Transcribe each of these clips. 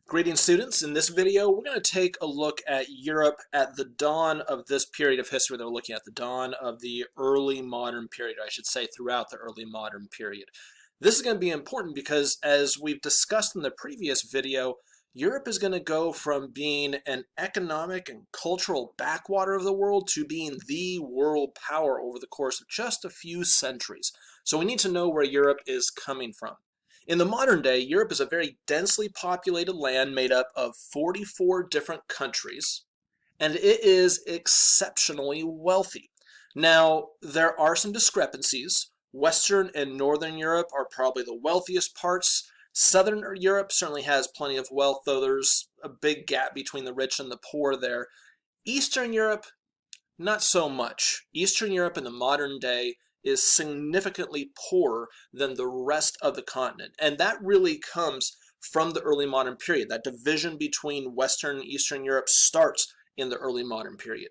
Greetings, students. In this video, we're going to take a look at Europe at the dawn of this period of history that we're looking at, the dawn of the early modern period, I should say, throughout the early modern period. This is going to be important because, as we've discussed in the previous video, Europe is going to go from being an economic and cultural backwater of the world to being the world power over the course of just a few centuries. So we need to know where Europe is coming from. In the modern day, Europe is a very densely populated land made up of 44 different countries, and it is exceptionally wealthy. Now, there are some discrepancies. Western and Northern Europe are probably the wealthiest parts. Southern Europe certainly has plenty of wealth, though there's a big gap between the rich and the poor there. Eastern Europe, not so much. Eastern Europe in the modern day is significantly poorer than the rest of the continent. And that really comes from the early modern period. That division between Western and Eastern Europe starts in the early modern period.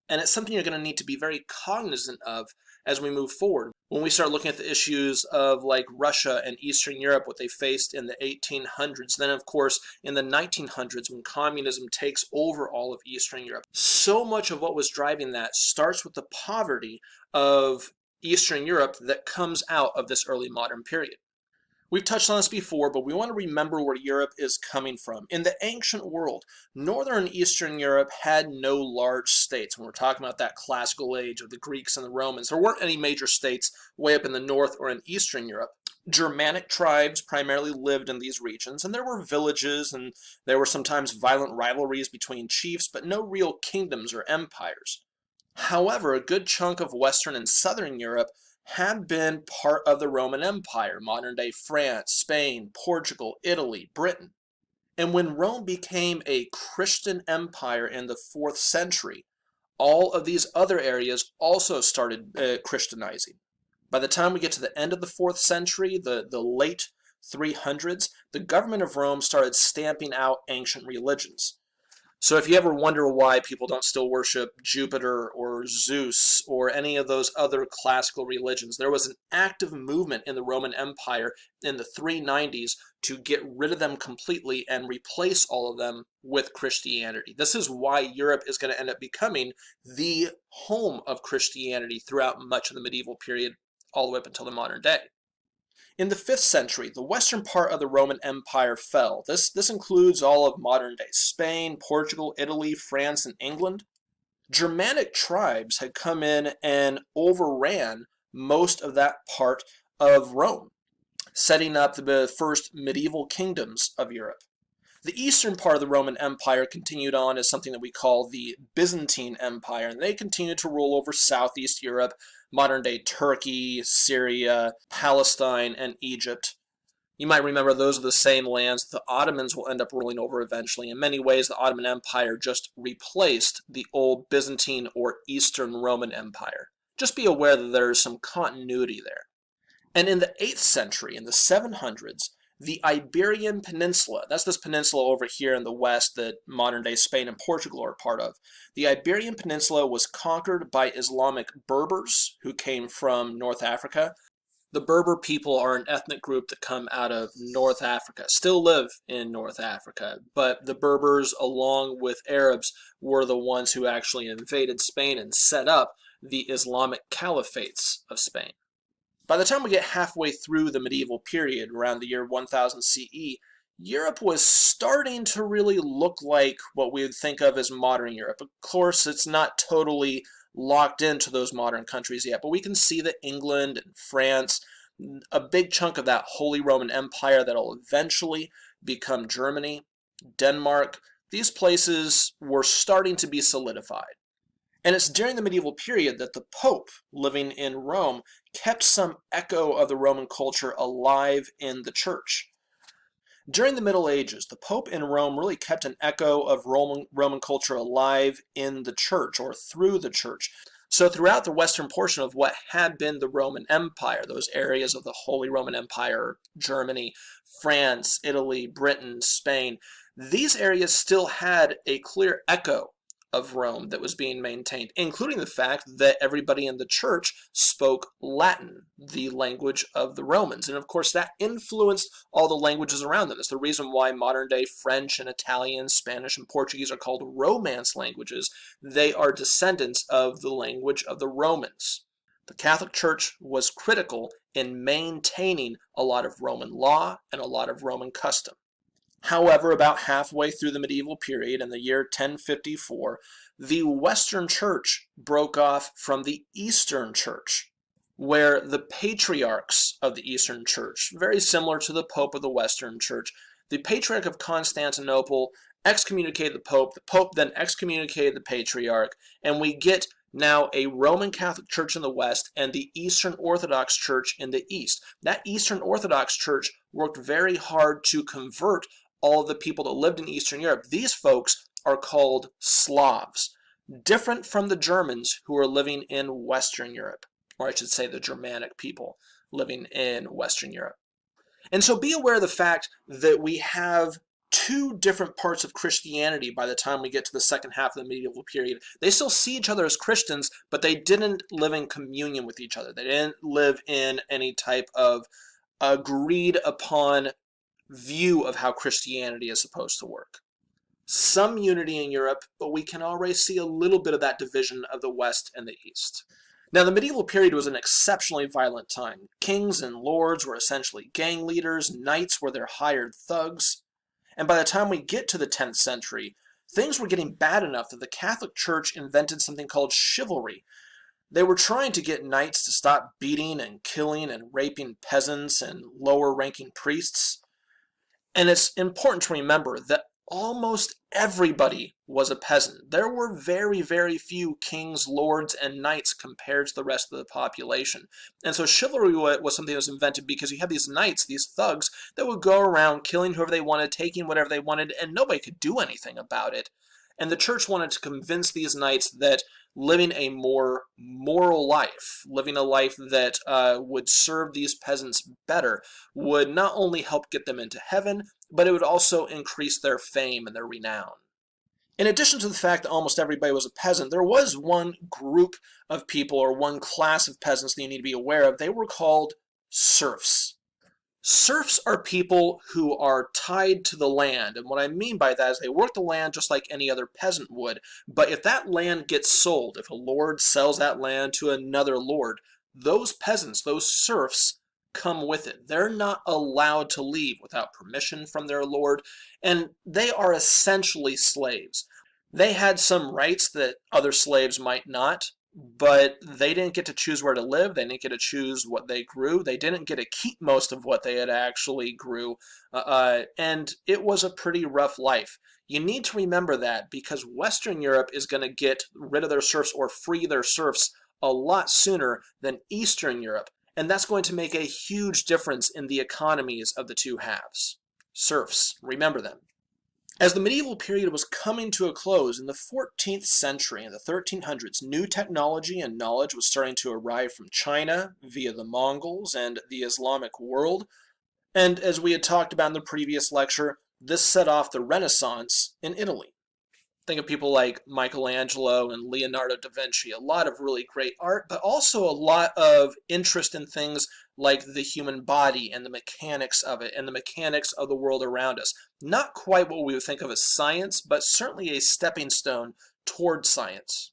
And it's something you're going to need to be very cognizant of as we move forward. When we start looking at the issues of like Russia and Eastern Europe, what they faced in the 1800s, then of course in the 1900s when communism takes over all of Eastern Europe. So much of what was driving that starts with the poverty of Eastern Europe that comes out of this early modern period. We've touched on this before, but we want to remember where Europe is coming from. In the ancient world, Northern and Eastern Europe had no large states. When we're talking about that classical age of the Greeks and the Romans, there weren't any major states way up in the north or in Eastern Europe. Germanic tribes primarily lived in these regions, and there were villages, and there were sometimes violent rivalries between chiefs, but no real kingdoms or empires. However, a good chunk of Western and Southern Europe had been part of the Roman Empire, modern-day France, Spain, Portugal, Italy, Britain. And when Rome became a Christian empire in the 4th century, all of these other areas also started Christianizing. By the time we get to the end of the 4th century, the late 300s, the government of Rome started stamping out ancient religions. So if you ever wonder why people don't still worship Jupiter or Zeus or any of those other classical religions, there was an active movement in the Roman Empire in the 390s to get rid of them completely and replace all of them with Christianity. This is why Europe is going to end up becoming the home of Christianity throughout much of the medieval period, all the way up until the modern day. In the 5th century, the western part of the Roman Empire fell. This includes all of modern-day Spain, Portugal, Italy, France, and England. Germanic tribes had come in and overran most of that part of Rome, setting up the first medieval kingdoms of Europe. The eastern part of the Roman Empire continued on as something that we call the Byzantine Empire, and they continued to rule over Southeast Europe, modern-day Turkey, Syria, Palestine, and Egypt. You might remember those are the same lands the Ottomans will end up ruling over eventually. In many ways, the Ottoman Empire just replaced the old Byzantine or Eastern Roman Empire. Just be aware that there is some continuity there. And in the 8th century, in the 700s, the Iberian Peninsula, that's this peninsula over here in the west that modern-day Spain and Portugal are part of. The Iberian Peninsula was conquered by Islamic Berbers who came from North Africa. The Berber people are an ethnic group that come out of North Africa, still live in North Africa, but the Berbers, along with Arabs, were the ones who actually invaded Spain and set up the Islamic caliphates of Spain. By the time we get halfway through the medieval period, around the year 1000 CE, Europe was starting to really look like what we would think of as modern Europe. Of course, it's not totally locked into those modern countries yet, but we can see that England and France, a big chunk of that Holy Roman Empire that'll eventually become Germany, Denmark, these places were starting to be solidified. And it's during the medieval period that the Pope, living in Rome, kept some echo of the Roman culture alive in the church. During the Middle Ages, the Pope in Rome really kept an echo of Roman culture alive in the church or through the church. So throughout the western portion of what had been the Roman Empire, those areas of the Holy Roman Empire, Germany, France, Italy, Britain, Spain, these areas still had a clear echo of Rome that was being maintained, including the fact that everybody in the church spoke Latin, the language of the Romans. And of course, that influenced all the languages around them. It's the reason why modern day French and Italian, Spanish, and Portuguese are called Romance languages. They are descendants of the language of the Romans. The Catholic Church was critical in maintaining a lot of Roman law and a lot of Roman custom. However, about halfway through the medieval period, in the year 1054, the Western Church broke off from the Eastern Church, where the patriarchs of the Eastern Church, very similar to the Pope of the Western Church, the Patriarch of Constantinople excommunicated the Pope then excommunicated the Patriarch, and we get now a Roman Catholic Church in the West and the Eastern Orthodox Church in the East. That Eastern Orthodox Church worked very hard to convert all of the people that lived in Eastern Europe. These folks are called Slavs, different from the Germans who are living in Western Europe, or I should say the Germanic people living in Western Europe. And so be aware of the fact that we have two different parts of Christianity by the time we get to the second half of the medieval period. They still see each other as Christians, but they didn't live in communion with each other. They didn't live in any type of agreed upon view of how Christianity is supposed to work. Some unity in Europe, but we can already see a little bit of that division of the West and the East. Now, the medieval period was an exceptionally violent time. Kings and lords were essentially gang leaders, knights were their hired thugs, and by the time we get to the 10th century, things were getting bad enough that the Catholic Church invented something called chivalry. They were trying to get knights to stop beating and killing and raping peasants and lower-ranking priests. And it's important to remember that almost everybody was a peasant. There were very, very few kings, lords, and knights compared to the rest of the population. And so chivalry was something that was invented because you had these knights, these thugs, that would go around killing whoever they wanted, taking whatever they wanted, and nobody could do anything about it. And the church wanted to convince these knights that living a more moral life, living a life that would serve these peasants better, would not only help get them into heaven, but it would also increase their fame and their renown. In addition to the fact that almost everybody was a peasant, there was one group of people or one class of peasants that you need to be aware of. They were called serfs. Serfs are people who are tied to the land, and what I mean by that is they work the land just like any other peasant would, but if that land gets sold, if a lord sells that land to another lord, those peasants, those serfs, come with it. They're not allowed to leave without permission from their lord, and they are essentially slaves. They had some rights that other slaves might not, but they didn't get to choose where to live. They didn't get to choose what they grew. They didn't get to keep most of what they had actually grew, and it was a pretty rough life. You need to remember that because Western Europe is going to get rid of their serfs or free their serfs a lot sooner than Eastern Europe, and that's going to make a huge difference in the economies of the two halves. Serfs, remember them. As the medieval period was coming to a close in the 14th century and the 1300s, new technology and knowledge was starting to arrive from China via the Mongols and the Islamic world. And as we had talked about in the previous lecture, this set off the Renaissance in Italy. Think of people like Michelangelo and Leonardo da Vinci, a lot of really great art, but also a lot of interest in things like the human body and the mechanics of it and the mechanics of the world around us. Not quite what we would think of as science, but certainly a stepping stone toward science.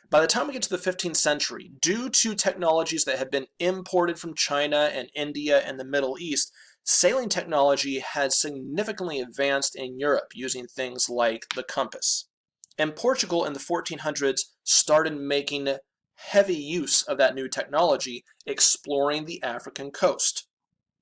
By the time we get to the 15th century, due to technologies that had been imported from China and India and the Middle East, sailing technology had significantly advanced in Europe using things like the compass. And Portugal in the 1400s started making heavy use of that new technology, exploring the African coast.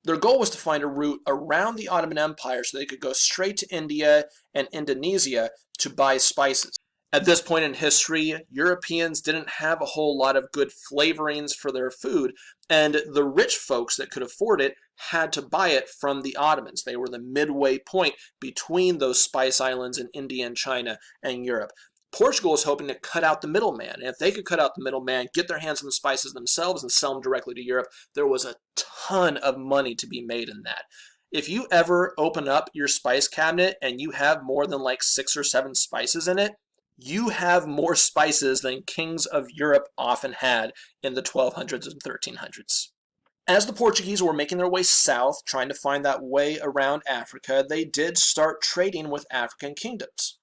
Their goal was to find a route around the Ottoman Empire so they could go straight to India and Indonesia to buy spices. At this point in history, Europeans didn't have a whole lot of good flavorings for their food, and the rich folks that could afford it had to buy it from the Ottomans. They were the midway point between those spice islands in India and China and Europe. Portugal was hoping to cut out the middleman, and if they could cut out the middleman, get their hands on the spices themselves and sell them directly to Europe, there was a ton of money to be made in that. If you ever open up your spice cabinet and you have more than like 6 or 7 spices in it, You have more spices than kings of Europe often had in the 1200s and 1300s. As the Portuguese were making their way south, trying to find that way around Africa, they did start trading with African kingdoms.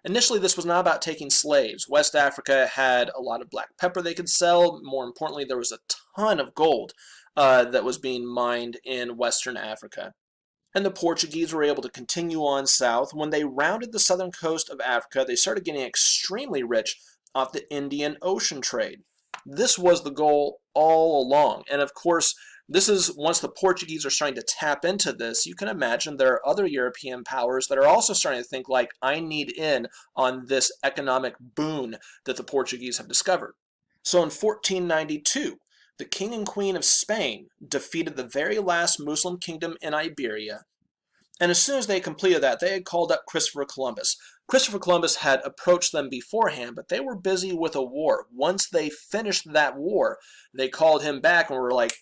Initially, this was not about taking slaves. West Africa had a lot of black pepper they could sell. More importantly, there was a ton of gold that was being mined in Western Africa. And the Portuguese were able to continue on south. When they rounded the southern coast of Africa, they started getting extremely rich off the Indian Ocean trade. This was the goal all along. And of course, this is once the Portuguese are starting to tap into this, you can imagine there are other European powers that are also starting to think like, I need in on this economic boon that the Portuguese have discovered. So in 1492, the king and queen of Spain defeated the very last Muslim kingdom in Iberia. And as soon as they completed that, they had called up Christopher Columbus. Christopher Columbus had approached them beforehand, but they were busy with a war. Once they finished that war, they called him back and were like,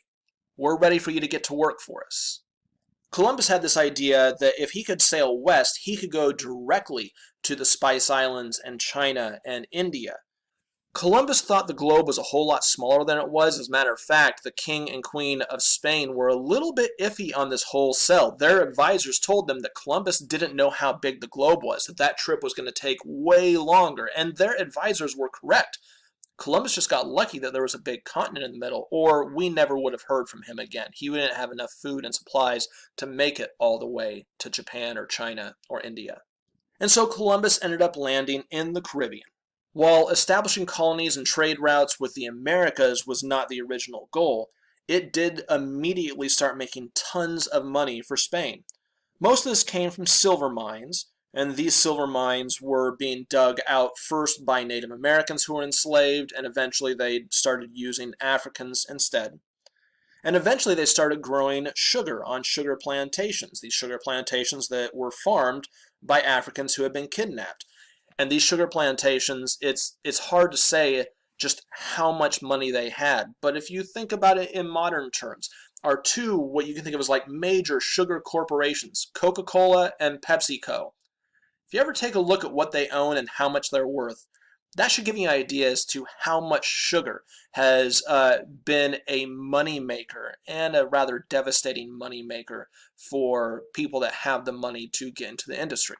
we're ready for you to get to work for us. Columbus had this idea that if he could sail west, he could go directly to the Spice Islands and China and India. Columbus thought the globe was a whole lot smaller than it was. As a matter of fact, the king and queen of Spain were a little bit iffy on this whole sell. Their advisors told them that Columbus didn't know how big the globe was, that that trip was going to take way longer, and their advisors were correct. Columbus just got lucky that there was a big continent in the middle, or we never would have heard from him again. He wouldn't have enough food and supplies to make it all the way to Japan or China or India. And so Columbus ended up landing in the Caribbean. While establishing colonies and trade routes with the Americas was not the original goal, it did immediately start making tons of money for Spain. Most of this came from silver mines, and these silver mines were being dug out first by Native Americans who were enslaved, and eventually they started using Africans instead. And eventually they started growing sugar on sugar plantations, these sugar plantations that were farmed by Africans who had been kidnapped. And these sugar plantations, it's hard to say just how much money they had. But if you think about it in modern terms, are two what you can think of as like major sugar corporations, Coca-Cola and PepsiCo. If you ever take a look at what they own and how much they're worth, that should give you an idea as to how much sugar has been a money maker, and a rather devastating money maker for people that have the money to get into the industry.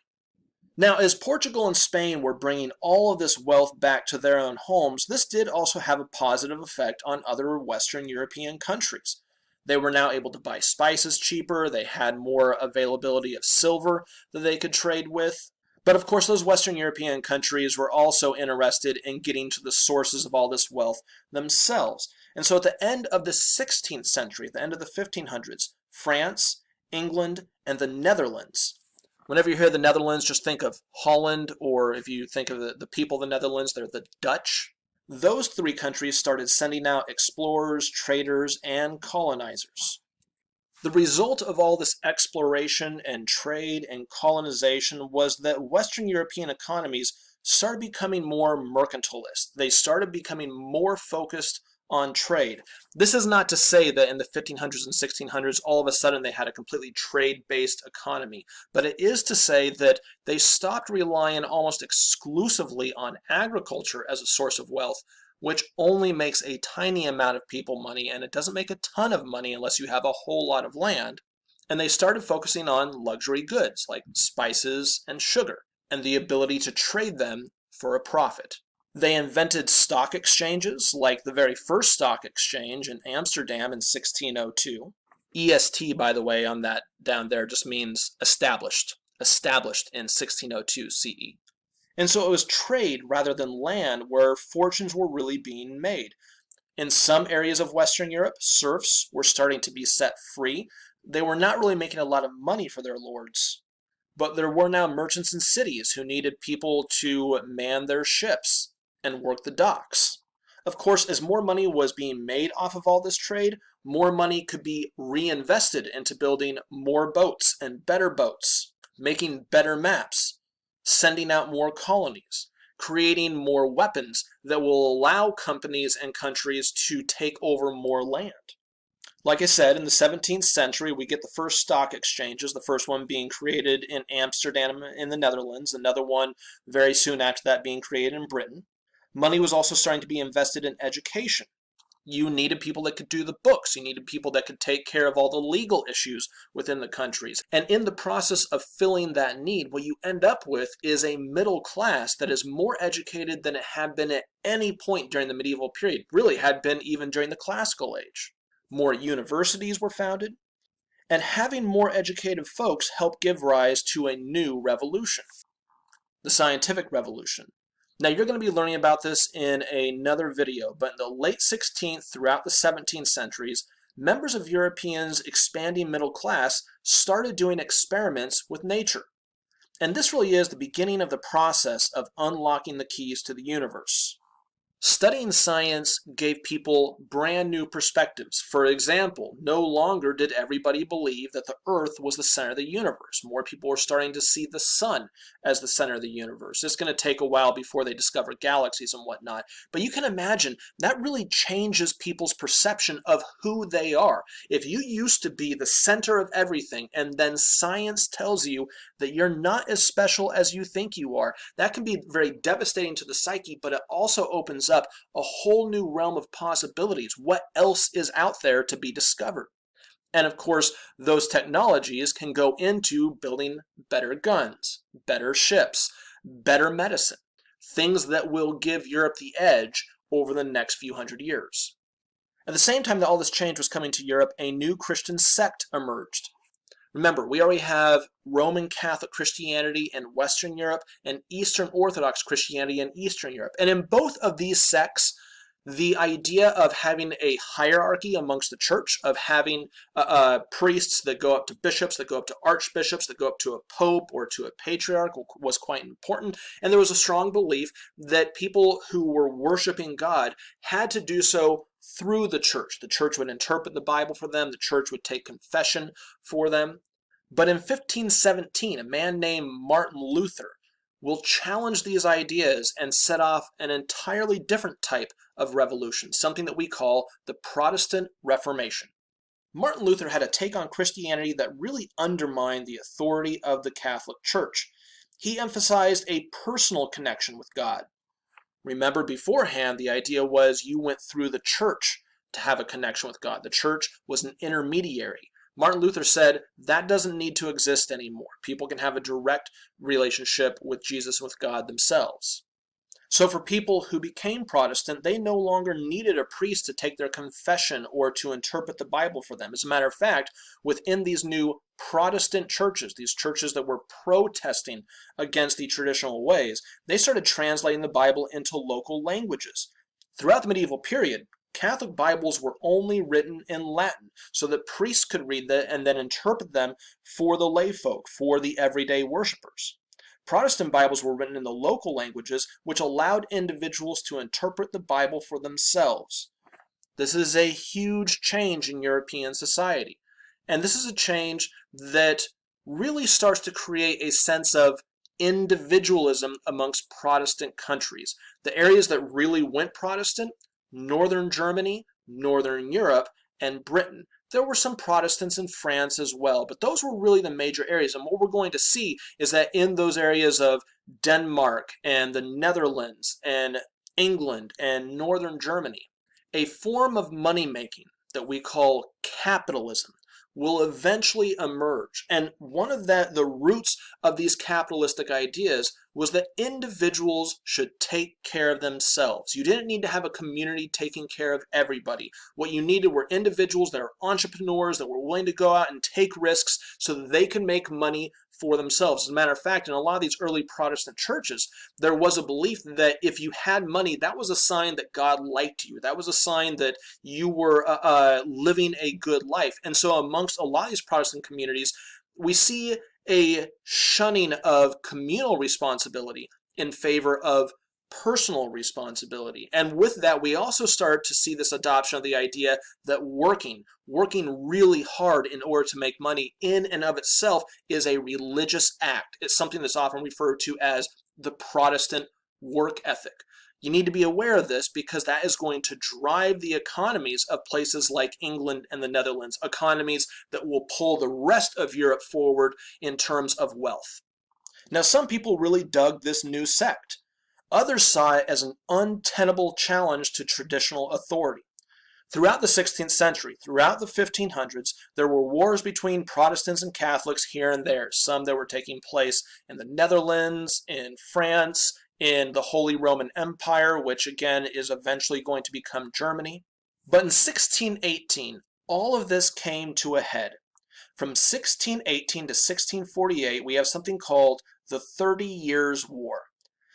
Now, as Portugal and Spain were bringing all of this wealth back to their own homes, this did also have a positive effect on other Western European countries. They were now able to buy spices cheaper, they had more availability of silver that they could trade with. But of course, those Western European countries were also interested in getting to the sources of all this wealth themselves. And so at the end of the 16th century, at the end of the 1500s, France, England, and the Netherlands. Whenever you hear the Netherlands, just think of Holland, or if you think of the people of the Netherlands, they're the Dutch. Those three countries started sending out explorers, traders, and colonizers. The result of all this exploration and trade and colonization was that Western European economies started becoming more mercantilist. They started becoming more focused on trade. This is not to say that in the 1500s and 1600s all of a sudden they had a completely trade-based economy, but it is to say that they stopped relying almost exclusively on agriculture as a source of wealth, which only makes a tiny amount of people money, and it doesn't make a ton of money unless you have a whole lot of land. And they started focusing on luxury goods like spices and sugar, and the ability to trade them for a profit. They invented stock exchanges, like the very first stock exchange in Amsterdam in 1602. EST, by the way, on that down there just means established in 1602 CE. And so it was trade rather than land where fortunes were really being made. In some areas of Western Europe, serfs were starting to be set free. They were not really making a lot of money for their lords. But there were now merchants in cities who needed people to man their ships and work the docks. Of course, as more money was being made off of all this trade, more money could be reinvested into building more boats and better boats, making better maps, sending out more colonies, creating more weapons that will allow companies and countries to take over more land. Like I said, in the 17th century, we get the first stock exchanges, the first one being created in Amsterdam in the Netherlands, another one very soon after that being created in Britain. Money was also starting to be invested in education. You needed people that could do the books. You needed people that could take care of all the legal issues within the countries. And in the process of filling that need, what you end up with is a middle class that is more educated than it had been at any point during the medieval period, really had been even during the classical age. More universities were founded, and having more educated folks helped give rise to a new revolution, the scientific revolution. Now, you're going to be learning about this in another video, but in the late 16th throughout the 17th centuries, members of Europeans' expanding middle class started doing experiments with nature. And this really is the beginning of the process of unlocking the keys to the universe. Studying science gave people brand new perspectives. For example, no longer did everybody believe that the Earth was the center of the universe. More people were starting to see the sun as the center of the universe. It's going to take a while before they discover galaxies and whatnot. But you can imagine that really changes people's perception of who they are. If you used to be the center of everything and then science tells you that you're not as special as you think you are, that can be very devastating to the psyche, but it also opens up a whole new realm of possibilities. What else is out there to be discovered? And of course, those technologies can go into building better guns, better ships, better medicine, things that will give Europe the edge over the next few hundred years. At the same time that all this change was coming to Europe, a new Christian sect emerged. Remember, we already have Roman Catholic Christianity in Western Europe and Eastern Orthodox Christianity in Eastern Europe. And in both of these sects, the idea of having a hierarchy amongst the church, of having priests that go up to bishops, that go up to archbishops, that go up to a pope or to a patriarch was quite important. And there was a strong belief that people who were worshiping God had to do so through the church. The church would interpret the Bible for them. The church would take confession for them. But in 1517, a man named Martin Luther will challenge these ideas and set off an entirely different type of revolution, something that we call the Protestant Reformation. Martin Luther had a take on Christianity that really undermined the authority of the Catholic Church. He emphasized a personal connection with God. Remember, beforehand, the idea was you went through the church to have a connection with God. The church was an intermediary. Martin Luther said that doesn't need to exist anymore. People can have a direct relationship with Jesus and with God themselves. So for people who became Protestant, they no longer needed a priest to take their confession or to interpret the Bible for them. As a matter of fact, within these new Protestant churches, these churches that were protesting against the traditional ways, they started translating the Bible into local languages. Throughout the medieval period, Catholic Bibles were only written in Latin so that priests could read them and then interpret them for the lay folk, for the everyday worshipers. Protestant Bibles were written in the local languages, which allowed individuals to interpret the Bible for themselves. This is a huge change in European society. And this is a change that really starts to create a sense of individualism amongst Protestant countries. The areas that really went Protestant: Northern Germany, Northern Europe, and Britain. There were some Protestants in France as well, but those were really the major areas. And what we're going to see is that in those areas of Denmark and the Netherlands and England and Northern Germany, a form of money making that we call capitalism will eventually emerge. And one of the roots of these capitalistic ideas was that individuals should take care of themselves. You didn't need to have a community taking care of everybody. What you needed were individuals that are entrepreneurs, that were willing to go out and take risks so that they can make money for themselves. As a matter of fact, in a lot of these early Protestant churches, there was a belief that if you had money, that was a sign that God liked you. That was a sign that you were living a good life. And so amongst a lot of these Protestant communities, we see a shunning of communal responsibility in favor of personal responsibility. And with that, we also start to see this adoption of the idea that working really hard in order to make money in and of itself is a religious act. It's something that's often referred to as the Protestant work ethic. You need to be aware of this because that is going to drive the economies of places like England and the Netherlands, economies that will pull the rest of Europe forward in terms of wealth. Now, some people really dug this new sect. Others saw it as an untenable challenge to traditional authority. Throughout the 16th century, throughout the 1500s, there were wars between Protestants and Catholics here and there, some that were taking place in the Netherlands, in France, in the Holy Roman Empire, which again is eventually going to become Germany. But in 1618, all of this came to a head. From 1618 to 1648, we have something called the 30 Years' War.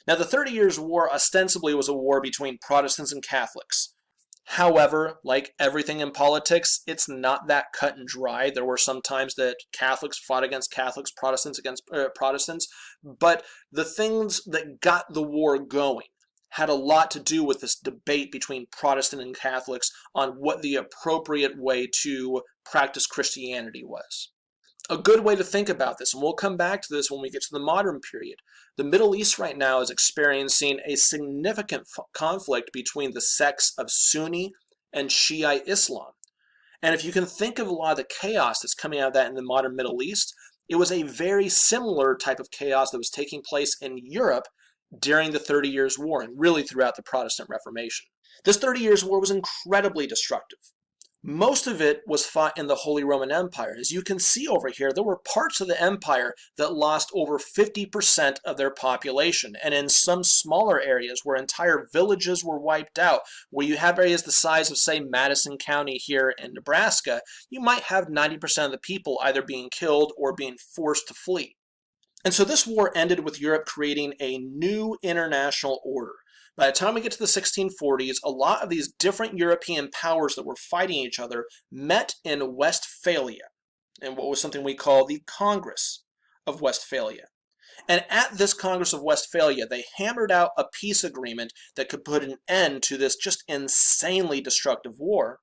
Now, the 30 Years' War ostensibly was a war between Protestants and Catholics. However, like everything in politics, it's not that cut and dry. There were some times that Catholics fought against Catholics, Protestants against Protestants, but the things that got the war going had a lot to do with this debate between Protestant and Catholics on what the appropriate way to practice Christianity was. A good way to think about this, and we'll come back to this when we get to the modern period, the Middle East right now is experiencing a significant conflict between the sects of Sunni and Shiite Islam. And if you can think of a lot of the chaos that's coming out of that in the modern Middle East, it was a very similar type of chaos that was taking place in Europe during the 30 Years' War and really throughout the Protestant Reformation. This 30 Years' War was incredibly destructive. Most of it was fought in the Holy Roman Empire. As you can see over here, there were parts of the empire that lost over 50% of their population, and in some smaller areas where entire villages were wiped out, where you have areas the size of, say, Madison County here in Nebraska, you might have 90% of the people either being killed or being forced to flee. And so this war ended with Europe creating a new international order. By the time we get to the 1640s, a lot of these different European powers that were fighting each other met in Westphalia, in what was something we call the Congress of Westphalia. And at this Congress of Westphalia, they hammered out a peace agreement that could put an end to this just insanely destructive war.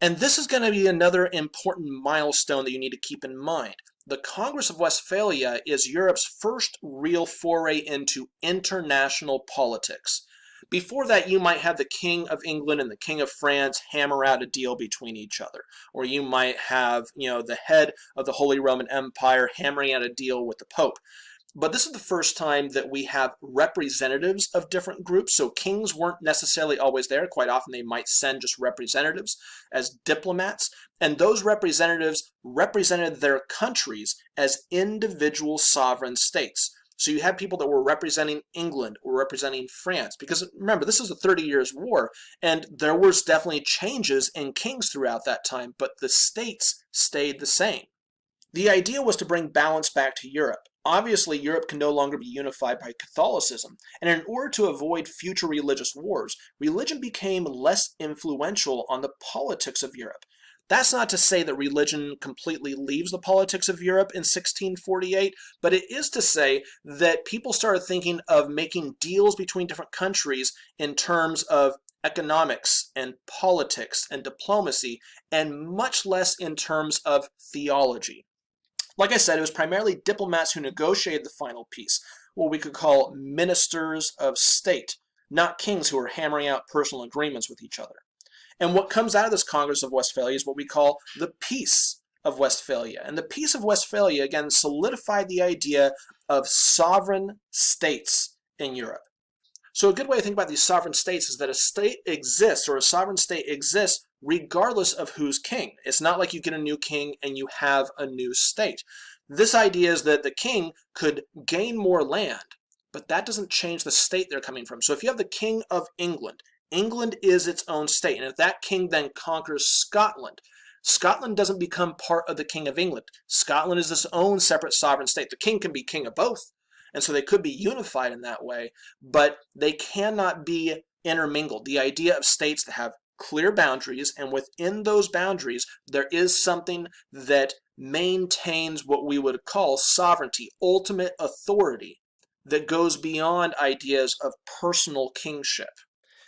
And this is going to be another important milestone that you need to keep in mind. The Congress of Westphalia is Europe's first real foray into international politics. Before that, you might have the King of England and the King of France hammer out a deal between each other. Or you might have, the head of the Holy Roman Empire hammering out a deal with the Pope. But this is the first time that we have representatives of different groups. So kings weren't necessarily always there. Quite often they might send just representatives as diplomats. And those representatives represented their countries as individual sovereign states. So you had people that were representing England or representing France. Because remember, this is the 30 Years' War, and there was definitely changes in kings throughout that time, but the states stayed the same. The idea was to bring balance back to Europe. Obviously, Europe can no longer be unified by Catholicism, and in order to avoid future religious wars, religion became less influential on the politics of Europe. That's not to say that religion completely leaves the politics of Europe in 1648, but it is to say that people started thinking of making deals between different countries in terms of economics and politics and diplomacy, and much less in terms of theology. Like I said, it was primarily diplomats who negotiated the final peace, what we could call ministers of state, not kings who were hammering out personal agreements with each other. And what comes out of this Congress of Westphalia is what we call the Peace of Westphalia. And the Peace of Westphalia, again, solidified the idea of sovereign states in Europe. So a good way to think about these sovereign states is that a state exists, or a sovereign state exists, regardless of who's king. It's not like you get a new king and you have a new state. This idea is that the king could gain more land, but that doesn't change the state they're coming from. So if you have the King of England, England is its own state, and if that king then conquers Scotland, Scotland doesn't become part of the King of England. Scotland is its own separate sovereign state. The king can be king of both, and so they could be unified in that way, but they cannot be intermingled. The idea of states that have clear boundaries, and within those boundaries, there is something that maintains what we would call sovereignty, ultimate authority, that goes beyond ideas of personal kingship.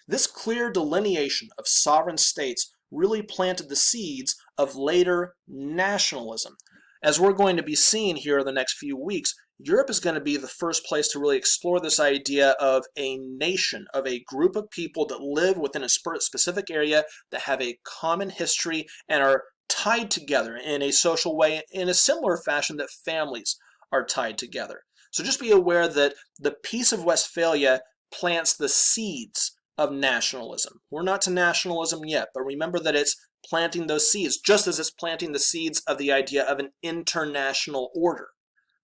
This clear delineation of sovereign states really planted the seeds of later nationalism. As we're going to be seeing here in the next few weeks, Europe is going to be the first place to really explore this idea of a nation, of a group of people that live within a specific area that have a common history and are tied together in a social way in a similar fashion that families are tied together. So just be aware that the Peace of Westphalia plants the seeds of nationalism. We're not to nationalism yet, but remember that it's planting those seeds, just as it's planting the seeds of the idea of an international order.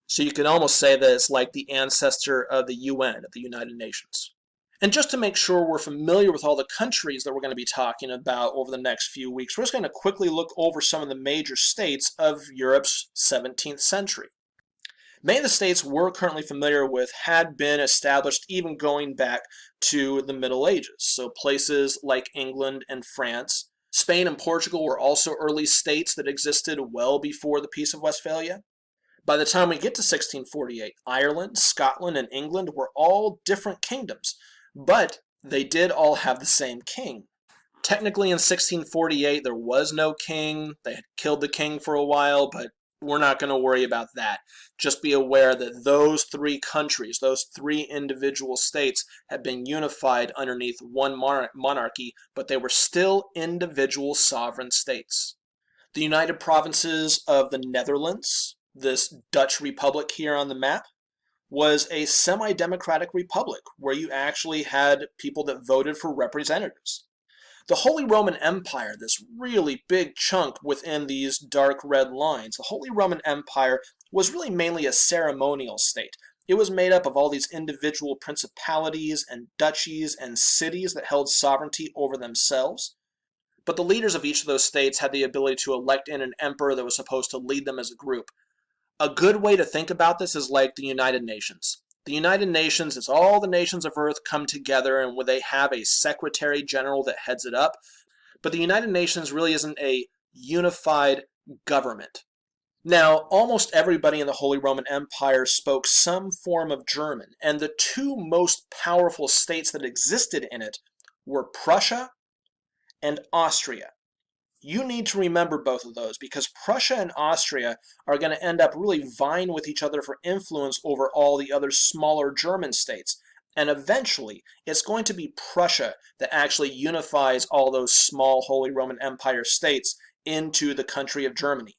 So you can almost say that it's like the ancestor of the UN, of the United Nations. And just to make sure we're familiar with all the countries that we're going to be talking about over the next few weeks, we're just going to quickly look over some of the major states of Europe's 17th century. Many of the states we're currently familiar with had been established even going back to the Middle Ages. So places like England and France. Spain and Portugal were also early states that existed well before the Peace of Westphalia. By the time we get to 1648, Ireland, Scotland, and England were all different kingdoms, but they did all have the same king. Technically in 1648 there was no king. They had killed the king for a while, but we're not going to worry about that. Just be aware that those three countries, those three individual states, had been unified underneath one monarchy, but they were still individual sovereign states. The United Provinces of the Netherlands, this Dutch republic here on the map, was a semi-democratic republic where you actually had people that voted for representatives. The Holy Roman Empire, this really big chunk within these dark red lines, the Holy Roman Empire was really mainly a ceremonial state. It was made up of all these individual principalities and duchies and cities that held sovereignty over themselves. But the leaders of each of those states had the ability to elect in an emperor that was supposed to lead them as a group. A good way to think about this is like the United Nations. The United Nations is all the nations of Earth come together and where they have a secretary general that heads it up. But the United Nations really isn't a unified government. Now, almost everybody in the Holy Roman Empire spoke some form of German, and the two most powerful states that existed in it were Prussia and Austria. You need to remember both of those because Prussia and Austria are going to end up really vying with each other for influence over all the other smaller German states. And eventually, it's going to be Prussia that actually unifies all those small Holy Roman Empire states into the country of Germany.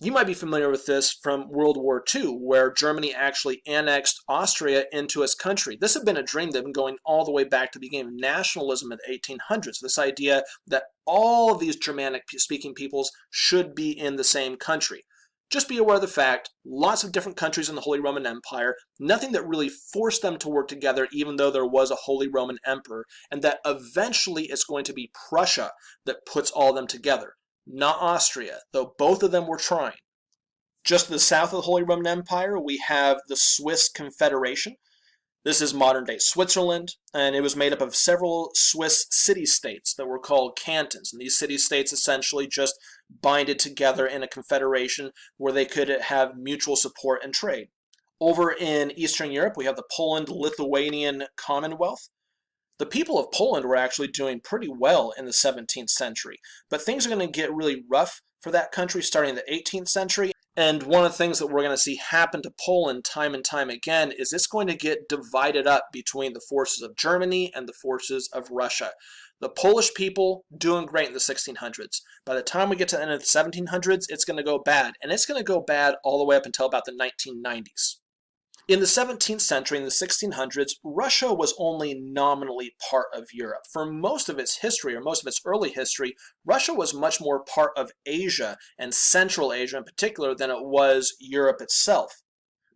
You might be familiar with this from World War II, where Germany actually annexed Austria into its country. This had been a dream that had been going all the way back to the beginning of nationalism in the 1800s. This idea that all of these Germanic-speaking peoples should be in the same country. Just be aware of the fact, lots of different countries in the Holy Roman Empire, nothing that really forced them to work together even though there was a Holy Roman Emperor, and that eventually it's going to be Prussia that puts all of them together. Not Austria, though both of them were trying. Just to the south of the Holy Roman Empire, we have the Swiss Confederation. This is modern-day Switzerland, and it was made up of several Swiss city-states that were called cantons. And these city-states essentially just binded together in a confederation where they could have mutual support and trade. Over in Eastern Europe, we have the Poland-Lithuanian Commonwealth. The people of Poland were actually doing pretty well in the 17th century, but things are going to get really rough for that country starting in the 18th century. And one of the things that we're going to see happen to Poland time and time again is it's going to get divided up between the forces of Germany and the forces of Russia. The Polish people doing great in the 1600s. By the time we get to the end of the 1700s, it's going to go bad, and it's going to go bad all the way up until about the 1990s. In the 17th century, in the 1600s, Russia was only nominally part of Europe. For most of its history, or most of its early history, Russia was much more part of Asia, and Central Asia in particular, than it was Europe itself.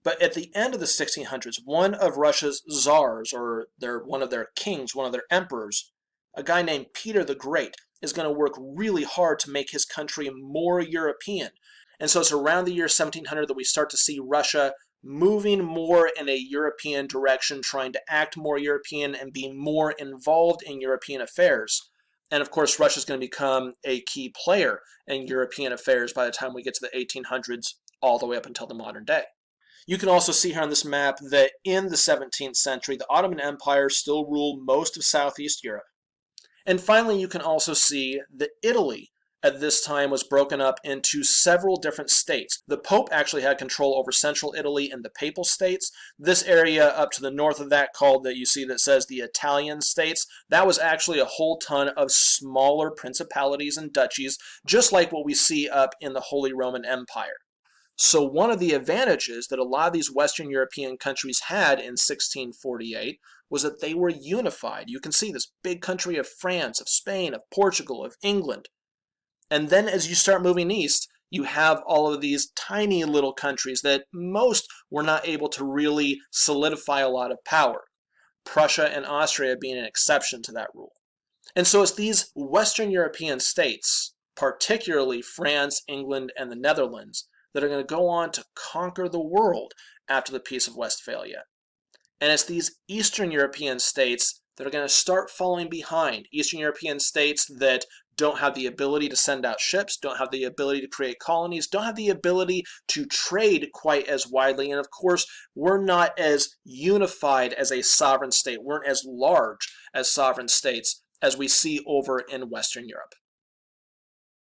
But at the end of the 1600s, one of Russia's czars, or one of their kings, one of their emperors, a guy named Peter the Great, is going to work really hard to make his country more European. And so it's around the year 1700 that we start to see Russia moving more in a European direction, trying to act more European and be more involved in European affairs. And of course, Russia's going to become a key player in European affairs by the time we get to the 1800s, all the way up until the modern day. You can also see here on this map that in the 17th century, the Ottoman Empire still ruled most of Southeast Europe. And finally, you can also see that Italy at this time was broken up into several different states. The Pope actually had control over central Italy and the Papal States. This area up to the north of that, called, that you see that says the Italian states, that was actually a whole ton of smaller principalities and duchies, just like what we see up in the Holy Roman Empire. So one of the advantages that a lot of these Western European countries had in 1648 was that they were unified. You can see this big country of France, of Spain, of Portugal, of England. And then as you start moving east, you have all of these tiny little countries that most were not able to really solidify a lot of power. Prussia and Austria being an exception to that rule. And so it's these Western European states, particularly France, England, and the Netherlands, that are going to go on to conquer the world after the Peace of Westphalia. And it's these Eastern European states that are going to start falling behind. Eastern European states that don't have the ability to send out ships, don't have the ability to create colonies, don't have the ability to trade quite as widely, and of course, we're not as unified as a sovereign state, weren't as large as sovereign states as we see over in Western Europe.